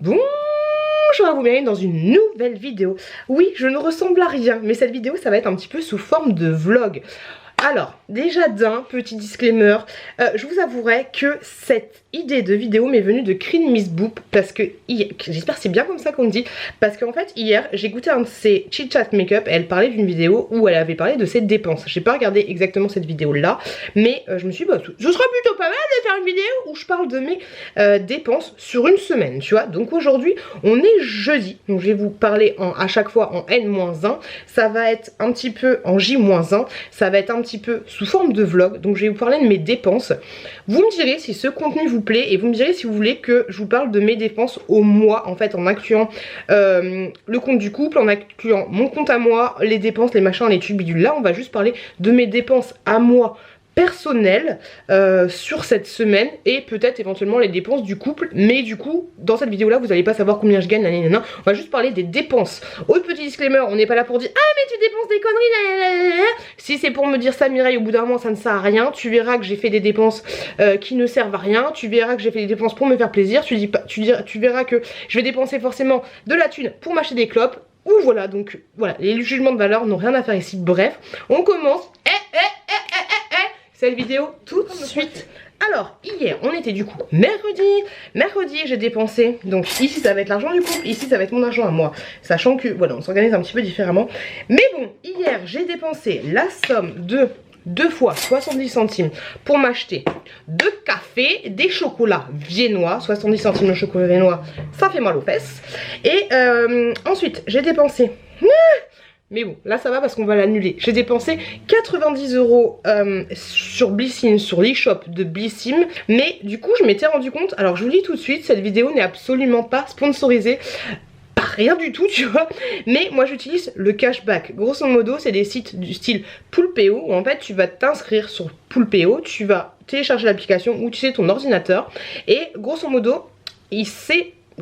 Bonjour à vous, bienvenue dans une nouvelle vidéo. Oui, je ne ressemble à rien, mais cette vidéo, ça va être un petit peu sous forme de vlog. Alors, déjà d'un petit disclaimer, je vous avouerai que cette idée de vidéo m'est venue de Crin Miss Boop parce que, j'espère que c'est bien comme ça qu'on dit, parce qu'en fait hier j'ai goûté un de ses Chit Chat Makeup et elle parlait d'une vidéo où elle avait parlé de ses dépenses. J'ai pas regardé exactement cette vidéo là, mais je me suis dit bah, ce serait plutôt pas mal de faire une vidéo où je parle de mes dépenses sur une semaine, tu vois. Donc aujourd'hui on est jeudi, donc je vais vous parler à chaque fois en N-1, ça va être un petit peu en J-1, ça va être un petit peu sous forme de vlog, donc je vais vous parler de mes dépenses. Vous me direz si ce contenu vous plaît et vous me direz si vous voulez que je vous parle de mes dépenses au mois, en fait en incluant le compte du couple, en incluant mon compte à moi, les dépenses, les machins, les trucs bidules. Là on va juste parler de mes dépenses à moi personnel sur cette semaine et peut-être éventuellement les dépenses du couple, mais du coup dans cette vidéo là vous n'allez pas savoir combien je gagne, nanana. On va juste parler des dépenses. Autre petit disclaimer, on n'est pas là pour dire ah mais tu dépenses des conneries, nanana. Si c'est pour me dire ça Mireille, au bout d'un moment ça ne sert à rien. Tu verras que j'ai fait des dépenses qui ne servent à rien, tu verras que j'ai fait des dépenses pour me faire plaisir, tu verras que je vais dépenser forcément de la thune pour m'acheter des clopes, ou voilà. Donc voilà, les jugements de valeur n'ont rien à faire ici. Bref, on commence cette vidéo tout de suite. Alors hier on était du coup mercredi j'ai dépensé, donc ici ça va être l'argent du couple, ici ça va être mon argent à moi, sachant que voilà on s'organise un petit peu différemment, mais bon hier j'ai dépensé la somme de 2 fois 70 centimes pour m'acheter 2 cafés, des chocolats viennois, 70 centimes le chocolat viennois ça fait mal aux fesses, et ensuite j'ai dépensé mais bon, là ça va parce qu'on va l'annuler. J'ai dépensé 90 € sur Blissim, sur l'e-shop de Blissim. Mais du coup, je m'étais rendu compte. Alors, je vous le dis tout de suite, cette vidéo n'est absolument pas sponsorisée. Pas rien du tout, tu vois. Mais moi, j'utilise le cashback. Grosso modo, c'est des sites du style Poulpeo où en fait, tu vas t'inscrire sur Poulpeo, tu vas télécharger l'application ou tu sais ton ordinateur. Et grosso modo,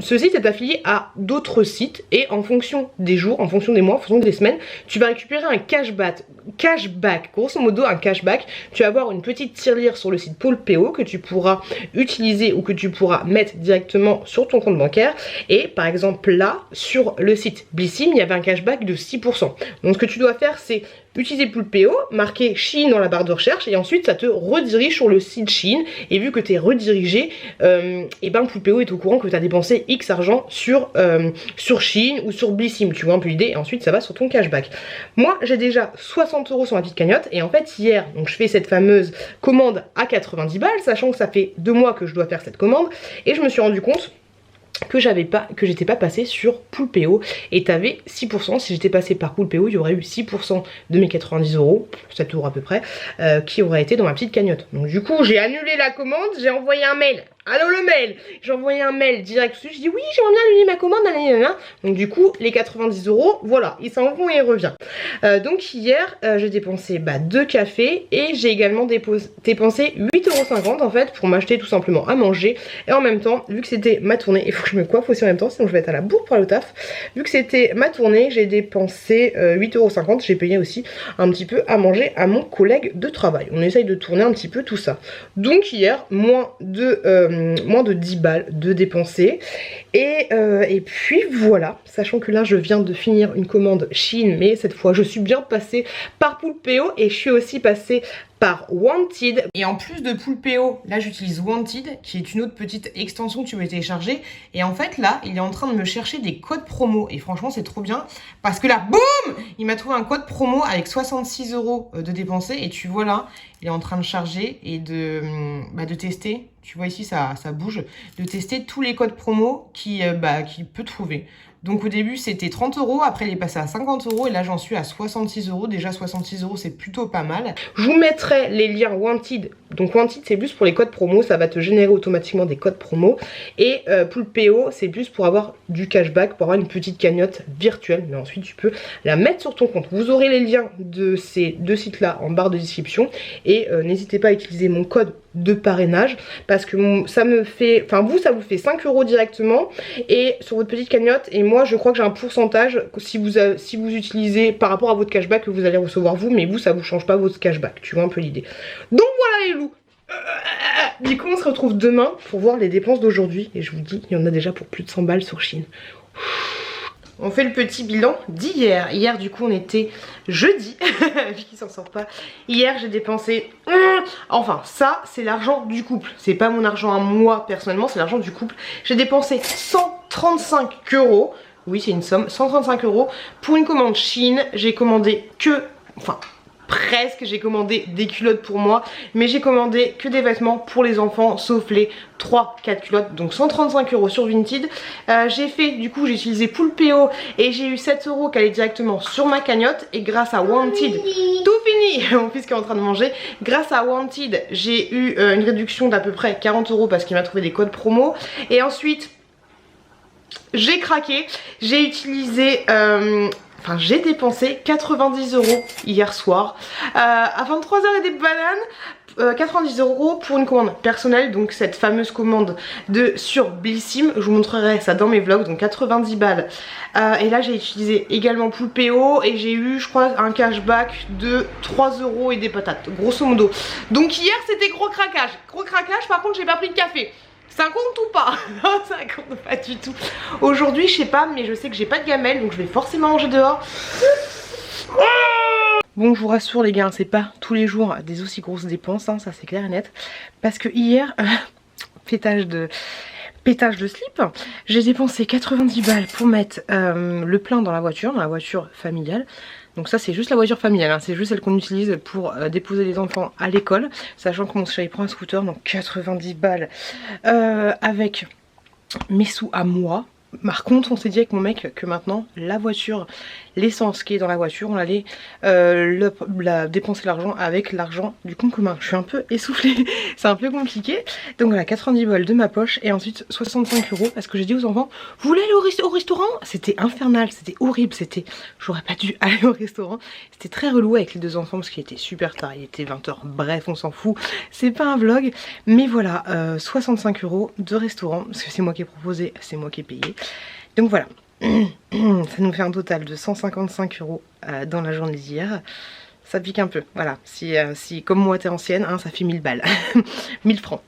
ce site est affilié à d'autres sites et en fonction des jours, en fonction des mois, en fonction des semaines, tu vas récupérer un cashback, grosso modo un cashback. Tu vas avoir une petite tirelire sur le site Poulpeo que tu pourras utiliser ou que tu pourras mettre directement sur ton compte bancaire. Et par exemple là, sur le site Blissim, il y avait un cashback de 6%. Donc ce que tu dois faire, c'est utiliser Poulpeo, marquer Shein dans la barre de recherche et ensuite ça te redirige sur le site Shein. Et vu que tu es redirigé, et ben Poulpeo est au courant que tu as dépensé X argent sur Shein ou sur Blissim, tu vois un peu l'idée, et ensuite ça va sur ton cashback. Moi j'ai déjà 60 € sur ma petite cagnotte et en fait hier, donc je fais cette fameuse commande à 90 balles, sachant que ça fait 2 mois que je dois faire cette commande, et je me suis rendu compte que j'étais pas passée sur Poulpeo et t'avais 6%. Si j'étais passée par Poulpeo, il y aurait eu 6% de mes 90 €, 7 € à peu près, qui auraient été dans ma petite cagnotte. Donc du coup j'ai annulé la commande, j'ai envoyé un mail. Allô le mail. J'ai envoyé un mail direct dessus, je dis oui j'aimerais bien annuler ma commande, nanana. Donc du coup les 90 €, voilà, ils s'en vont et il revient. Donc hier j'ai dépensé 2 cafés et j'ai également dépensé 8,50 € en fait pour m'acheter tout simplement à manger. Et en même temps, vu que c'était ma tournée, il faut que je me coiffe aussi en même temps sinon je vais être à la bourre pour aller au taf. Vu que c'était ma tournée, j'ai dépensé 8,50 €, j'ai payé aussi un petit peu à manger à mon collègue de travail. On essaye de tourner un petit peu tout ça. Donc hier, moins de 10 balles de dépenser. Et puis voilà, sachant que là je viens de finir une commande Shein, mais cette fois je suis bien passée par Poulpeo et je suis aussi passée par Wanted. Et en plus de Poulpeo, là j'utilise Wanted, qui est une autre petite extension que tu peux télécharger. Et en fait là, il est en train de me chercher des codes promo. Et franchement c'est trop bien, parce que là, boum, il m'a trouvé un code promo avec 66 € de dépensés. Et tu vois là, il est en train de charger et de tester. Tu vois ici ça bouge, de tester tous les codes promo qu'il peut trouver. Donc au début c'était 30 €, après il est passé à 50 € et là j'en suis à 66 €. Déjà 66 € c'est plutôt pas mal. Je vous mettrai les liens Wanted. Donc Wanted c'est plus pour les codes promo, ça va te générer automatiquement des codes promo. Et Poulpeo c'est plus pour avoir du cashback, pour avoir une petite cagnotte virtuelle. Mais ensuite tu peux la mettre sur ton compte. Vous aurez les liens de ces deux sites là en barre de description. Et n'hésitez pas à utiliser mon code de parrainage parce que ça me fait, enfin ça vous fait 5 € directement et sur votre petite cagnotte, et moi je crois que j'ai un pourcentage si vous utilisez par rapport à votre cashback que vous allez recevoir vous, mais vous ça vous change pas votre cashback, tu vois un peu l'idée. Donc voilà les loups, Du coup on se retrouve demain pour voir les dépenses d'aujourd'hui. Et je vous dis, il y en a déjà pour plus de 100 balles sur Shein. On fait le petit bilan d'hier. Hier du coup on était jeudi, vu qu'il s'en sort pas. Hier j'ai dépensé... Enfin ça c'est l'argent du couple. C'est pas mon argent à moi personnellement, c'est l'argent du couple. J'ai dépensé 135 €. Oui c'est une somme, 135 € pour une commande Shein. J'ai commandé que... Enfin... presque, j'ai commandé des culottes pour moi, mais j'ai commandé que des vêtements pour les enfants, sauf les 3-4 culottes, donc 135 € sur Vinted. J'ai fait, du coup j'ai utilisé Poulpeo et j'ai eu 7 € qui allaient directement sur ma cagnotte, et grâce à Wanted, tout fini, mon fils qui est en train de manger, grâce à Wanted j'ai eu une réduction d'à peu près 40 € parce qu'il m'a trouvé des codes promo, et ensuite j'ai craqué, j'ai utilisé... Enfin j'ai dépensé 90 € hier soir à 23 h et des bananes. 90 € pour une commande personnelle, donc cette fameuse commande de sur Blissim. Je vous montrerai ça dans mes vlogs, donc 90 balles. Et là j'ai utilisé également Poulpeo et j'ai eu je crois un cashback de 3 € et des patates, grosso modo. Donc hier c'était gros craquage. Gros craquage, par contre j'ai pas pris de café. Ça compte ou pas? Non, ça compte pas du tout. Aujourd'hui, je sais pas, mais je sais que j'ai pas de gamelle, donc je vais forcément manger dehors. Bon, je vous rassure les gars, c'est pas tous les jours des aussi grosses dépenses, hein, ça c'est clair et net. Parce que hier, pétage de slip, j'ai dépensé 90 balles pour mettre le plein dans la voiture familiale. Donc ça c'est juste la voiture familiale, hein. C'est juste celle qu'on utilise pour déposer les enfants à l'école. Sachant que mon chéri prend un scooter, donc 90 balles avec mes sous à moi. Par contre on s'est dit avec mon mec que maintenant la voiture, l'essence qui est dans la voiture, on allait dépenser l'argent avec l'argent du compte commun. Je suis un peu essoufflée, c'est un peu compliqué. Donc voilà, 90 balles de ma poche et ensuite 65 € parce que j'ai dit aux enfants, vous voulez aller au restaurant? C'était infernal, c'était horrible, j'aurais pas dû aller au restaurant. C'était très relou avec les deux enfants parce qu'il était super tard, il était 20 h, bref on s'en fout, c'est pas un vlog. Mais voilà, 65 € de restaurant, parce que c'est moi qui ai proposé, c'est moi qui ai payé. Donc voilà, ça nous fait un total de 155 € dans la journée d'hier. Ça pique un peu, voilà, si comme moi t'es ancienne, hein, ça fait 1000 balles, 1000 francs.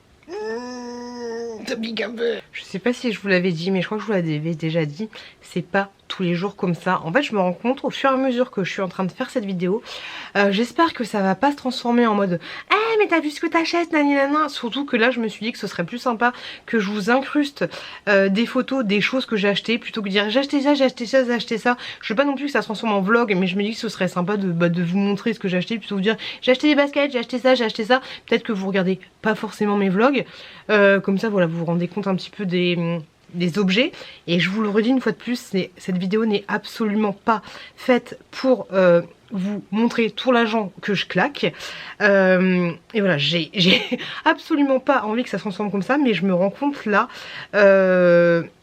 Ça pique un peu. Je sais pas si je vous l'avais dit, mais je crois que je vous l'avais déjà dit, c'est pas tous les jours comme ça. En fait je me rends compte au fur et à mesure que je suis en train de faire cette vidéo, j'espère que ça va pas se transformer en mode mais t'as vu ce que t'achètes, naninana. Surtout que là je me suis dit que ce serait plus sympa que je vous incruste des photos des choses que j'ai achetées, plutôt que de dire j'ai acheté ça, j'ai acheté ça, j'ai acheté ça. Je veux pas non plus que ça se transforme en vlog, mais je me dis que ce serait sympa de vous montrer ce que j'ai acheté, plutôt que de dire j'ai acheté des baskets, j'ai acheté ça, j'ai acheté ça. Peut-être que vous regardez pas forcément mes vlogs, comme ça voilà, vous vous rendez compte un petit peu des objets. Et je vous le redis une fois de plus, cette vidéo n'est absolument pas faite pour vous montrer tout l'argent que je claque, et voilà, j'ai absolument pas envie que ça se transforme comme ça, mais je me rends compte là,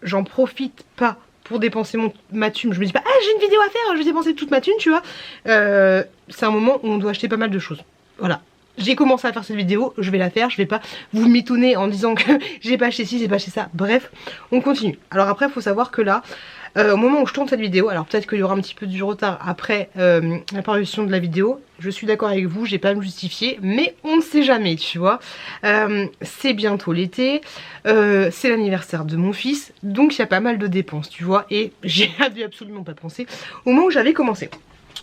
j'en profite pas pour dépenser ma thune. Je me dis pas j'ai une vidéo à faire, je vais dépenser toute ma thune, tu vois. C'est un moment où on doit acheter pas mal de choses, voilà. J'ai commencé à faire cette vidéo, je vais la faire, je vais pas vous m'étonner en disant que j'ai pas acheté ci, j'ai pas acheté ça, bref, on continue. Alors après, il faut savoir que là, au moment où je tourne cette vidéo, alors peut-être qu'il y aura un petit peu du retard après la parution de la vidéo, je suis d'accord avec vous, j'ai pas à me justifier, mais on ne sait jamais, tu vois. C'est bientôt l'été, c'est l'anniversaire de mon fils, donc il y a pas mal de dépenses, tu vois, et j'y avais absolument pas pensé au moment où j'avais commencé.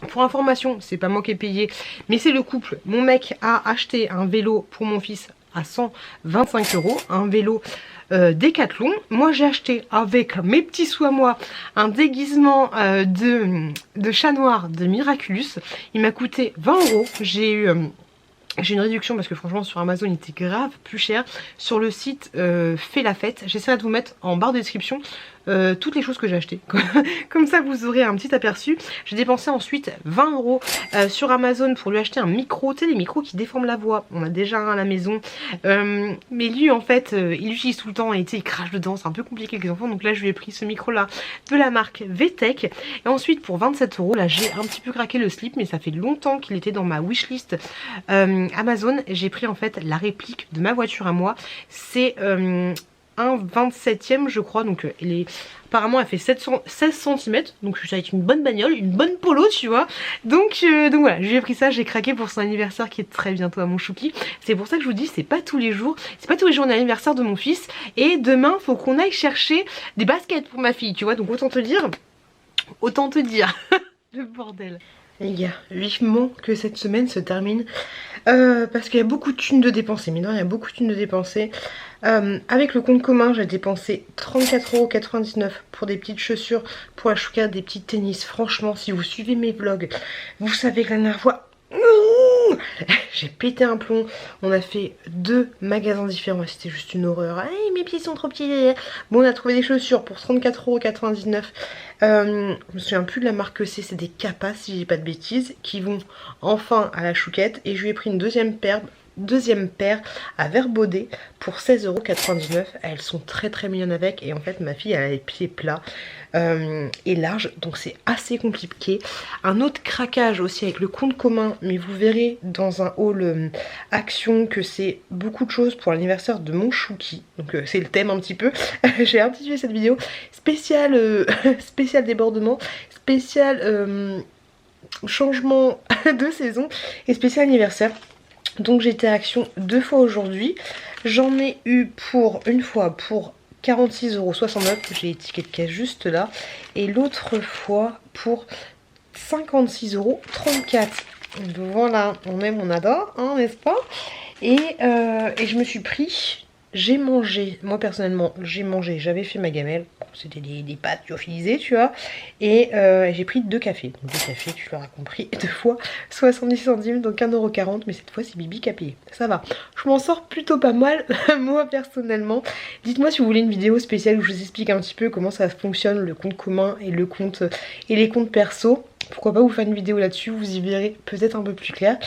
Pour information, c'est pas moi qui ai payé, mais c'est le couple. Mon mec a acheté un vélo pour mon fils à 125 €, un vélo Décathlon. Moi j'ai acheté avec mes petits sous à moi un déguisement de chat noir de Miraculous. Il m'a coûté 20 €. J'ai eu... J'ai une réduction parce que franchement sur Amazon il était grave plus cher. Sur le site Fait la Fête, j'essaierai de vous mettre en barre de description toutes les choses que j'ai achetées. Comme ça vous aurez un petit aperçu. J'ai dépensé ensuite 20 € sur Amazon pour lui acheter un micro. Tu sais les micros qui déforment la voix. On a déjà un à la maison. Mais lui en fait il l'utilise tout le temps et il crache dedans. C'est un peu compliqué avec les enfants. Donc là je lui ai pris ce micro là de la marque VTech. Et ensuite pour 27 € là j'ai un petit peu craqué le slip. Mais ça fait longtemps qu'il était dans ma wishlist Amazon. J'ai pris en fait la réplique de ma voiture à moi. C'est... 1,27e je crois, donc apparemment elle fait 16 cm, donc ça va être une bonne bagnole, une bonne polo tu vois. Donc voilà, je lui ai pris ça, j'ai craqué pour son anniversaire qui est très bientôt à mon chouki. C'est pour ça que je vous dis, c'est pas tous les jours l'anniversaire de mon fils. Et demain faut qu'on aille chercher des baskets pour ma fille, tu vois, donc autant te dire le bordel. Les gars, vivement que cette semaine se termine parce qu'il y a beaucoup de thunes de dépenser. Mais non, il y a beaucoup de thunes de dépenser. Avec le compte commun, j'ai dépensé 34,99 € pour des petites chaussures pour la chouka, des petits tennis. Franchement, si vous suivez mes vlogs, vous savez que la dernière fois, j'ai pété un plomb. On a fait 2 magasins différents et c'était juste une horreur. Hey, mes pieds sont trop petits. Bon, on a trouvé des chaussures pour 34,99 €. Je me souviens plus de la marque que c'est des Kappa si j'ai pas de bêtises, qui vont enfin à la chouquette. Et je lui ai pris une deuxième paire à verre baudet pour 16,99 €. Elles sont très mignonnes avec, et en fait ma fille elle a les pieds plats et larges, donc c'est assez compliqué. Un autre craquage aussi avec le compte commun, mais vous verrez dans un haul action que c'est beaucoup de choses pour l'anniversaire de mon chouki, donc c'est le thème un petit peu. J'ai intitulé cette vidéo spécial spécial débordement, spécial changement de saison et spécial anniversaire. Donc j'étais à Action 2 fois aujourd'hui. J'en ai eu pour une fois pour 46,69 €. J'ai les tickets de caisse juste là. Et l'autre fois pour 56,34 €. Voilà, on aime, on adore, hein, n'est-ce pas? Et je me suis pris... J'ai mangé, moi personnellement, j'avais fait ma gamelle, c'était des pâtes lyophilisées, tu vois, et j'ai pris 2 cafés. Donc 2 cafés, tu l'auras compris, 2 fois 70 centimes, donc 1,40 €, mais cette fois c'est Bibi qui a payé. Ça va, je m'en sors plutôt pas mal, moi personnellement. Dites-moi si vous voulez une vidéo spéciale où je vous explique un petit peu comment ça fonctionne, le compte commun et le compte et les comptes perso. Pourquoi pas vous faire une vidéo là-dessus, vous y verrez peut-être un peu plus clair.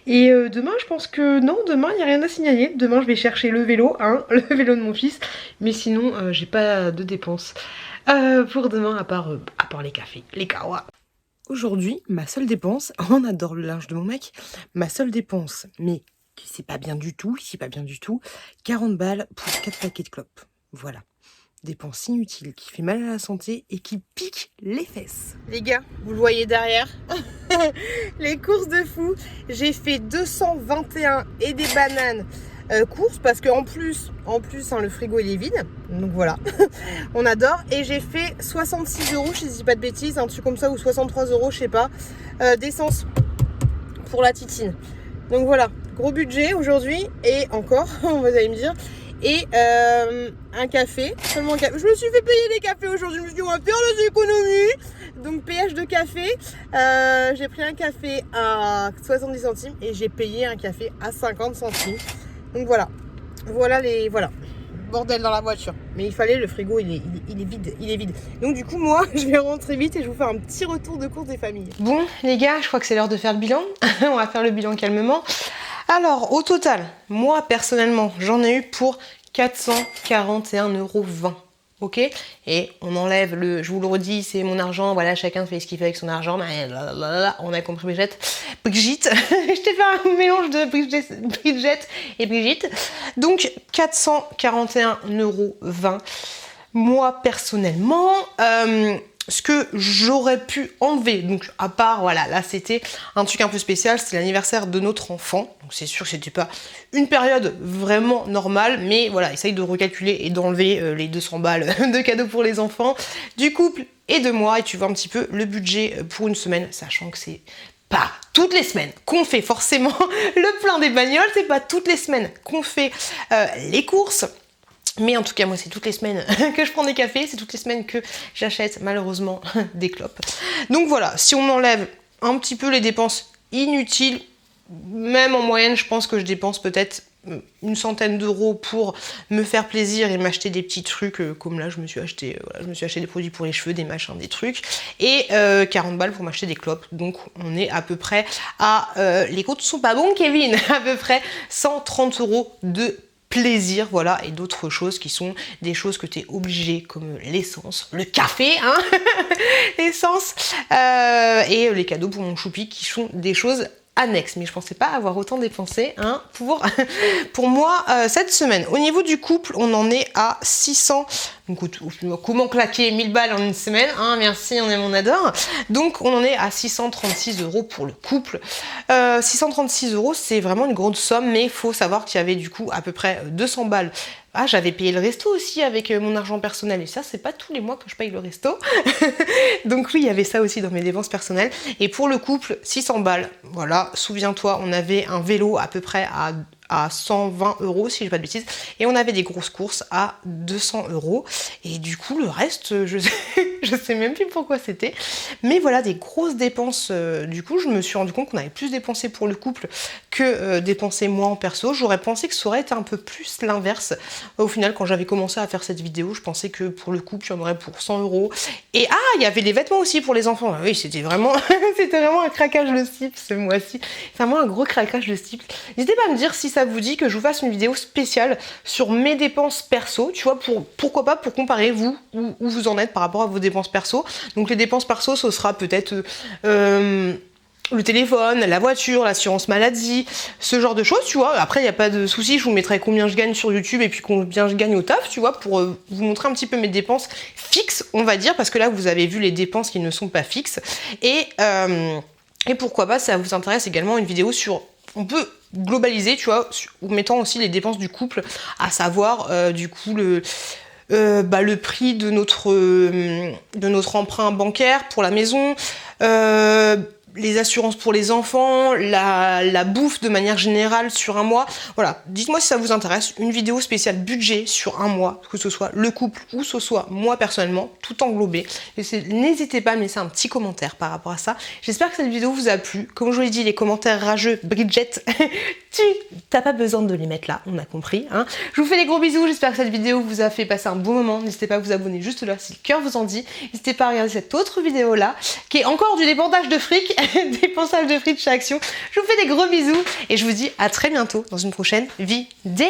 Et demain, je pense que non, demain, il n'y a rien à signaler. Demain, je vais chercher le vélo, hein, le vélo de mon fils. Mais sinon, j'ai pas de dépenses pour demain, à part les cafés, les kawa. Aujourd'hui, ma seule dépense, on adore le linge de mon mec, ma seule dépense, mais c'est pas bien du tout, 40 balles pour 4 paquets de clopes. Voilà. Dépense inutile qui fait mal à la santé et qui pique les fesses. Les gars, vous le voyez derrière, les courses de fou. J'ai fait 221 et des bananes courses parce qu'en plus hein, le frigo il est vide. Donc voilà, on adore. Et j'ai fait 66 €, je dis pas de bêtises, un truc comme ça, ou 63 €, je sais pas, d'essence pour la titine. Donc voilà, gros budget aujourd'hui et encore, vous allez me dire. Et un café, seulement un café. Je me suis fait payer des cafés aujourd'hui, je me suis dit on va faire des économies. Donc payage de café, j'ai pris un café à 70 centimes et j'ai payé un café à 50 centimes. Donc voilà, voilà bordel dans la voiture. Mais il fallait, le frigo il est vide. Donc du coup moi je vais rentrer vite et je vous fais un petit retour de course des familles. Bon les gars, je crois que c'est l'heure de faire le bilan. On va faire le bilan calmement. Alors, au total, moi, personnellement, j'en ai eu pour 441,20 €. Ok? Et on enlève le... Je vous le redis, c'est mon argent. Voilà, chacun fait ce qu'il fait avec son argent. On a compris Brigitte. Je t'ai fait un mélange de Bridget et Brigitte. Donc, 441,20 €. Moi, personnellement... ce que j'aurais pu enlever, donc à part, voilà, là c'était un truc un peu spécial, c'était l'anniversaire de notre enfant, donc c'est sûr que c'était pas une période vraiment normale, mais voilà, essaye de recalculer et d'enlever les 200 balles de cadeaux pour les enfants, du couple et de moi, et tu vois un petit peu le budget pour une semaine, sachant que c'est pas toutes les semaines qu'on fait forcément le plein des bagnoles, c'est pas toutes les semaines qu'on fait les courses. Mais en tout cas, moi, c'est toutes les semaines que je prends des cafés, c'est toutes les semaines que j'achète malheureusement des clopes. Donc voilà, si on enlève un petit peu les dépenses inutiles, même en moyenne, je pense que je dépense peut-être une centaine d'euros pour me faire plaisir et m'acheter des petits trucs, comme là, je me suis acheté des produits pour les cheveux, des machins, des trucs, et 40 balles pour m'acheter des clopes. Donc on est à peu près à, les comptes sont pas bons, Kevin, à peu près 130 € de plaisir, voilà, et d'autres choses qui sont des choses que tu es obligé, comme l'essence, le café, hein, l'essence, et les cadeaux pour mon choupi qui sont des choses annexe, mais je pensais pas avoir autant dépensé hein, pour moi cette semaine. Au niveau du couple, on en est à 600. Donc, comment claquer 1000 balles en une semaine hein, merci, on aime, on adore. Donc on en est à 636 € pour le couple. 636 €, c'est vraiment une grosse somme, mais il faut savoir qu'il y avait du coup à peu près 200 balles. Ah, j'avais payé le resto aussi avec mon argent personnel, et ça c'est pas tous les mois que je paye le resto. Donc oui, il y avait ça aussi dans mes dépenses personnelles. Et pour le couple, 600 balles. Voilà, souviens-toi, on avait un vélo à peu près à 120 € si je dis pas de bêtises, et on avait des grosses courses à 200 €, et du coup le reste je sais même plus pourquoi c'était, mais voilà, des grosses dépenses. Du coup je me suis rendu compte qu'on avait plus dépensé pour le couple que dépenser moi en perso. J'aurais pensé que ça aurait été un peu plus l'inverse. Au final, quand j'avais commencé à faire cette vidéo, je pensais que pour le couple il y en aurait pour 100 €, et ah, il y avait les vêtements aussi pour les enfants. Ah oui, c'était vraiment c'était vraiment un craquage de slip ce mois-ci, c'est vraiment un gros craquage de slip. N'hésitez pas à me dire si ça vous dit que je vous fasse une vidéo spéciale sur mes dépenses perso, tu vois, pourquoi pas, pour comparer vous, où vous en êtes par rapport à vos dépenses perso. Donc les dépenses perso, ce sera peut-être le téléphone, la voiture, l'assurance maladie, ce genre de choses, tu vois. Après, il n'y a pas de souci, je vous mettrai combien je gagne sur YouTube et puis combien je gagne au taf, tu vois, pour vous montrer un petit peu mes dépenses fixes, on va dire, parce que là, vous avez vu les dépenses qui ne sont pas fixes. Et pourquoi pas, ça vous intéresse également, une vidéo sur... On peut globaliser, tu vois, en mettant aussi les dépenses du couple, à savoir, du coup, le prix de notre emprunt bancaire pour la maison, les assurances pour les enfants, la bouffe de manière générale sur un mois. Voilà, dites-moi si ça vous intéresse, une vidéo spéciale budget sur un mois, que ce soit le couple ou ce soit moi personnellement, tout englobé. N'hésitez pas à me laisser un petit commentaire par rapport à ça. J'espère que cette vidéo vous a plu. Comme je vous l'ai dit, les commentaires rageux, Bridget, t'as pas besoin de les mettre là, on a compris. Hein. Je vous fais des gros bisous, j'espère que cette vidéo vous a fait passer un bon moment. N'hésitez pas à vous abonner juste là si le cœur vous en dit. N'hésitez pas à regarder cette autre vidéo là, qui est encore du dépensage de fric, dépensage de fric chez Action. Je vous fais des gros bisous et je vous dis à très bientôt dans une prochaine vidéo.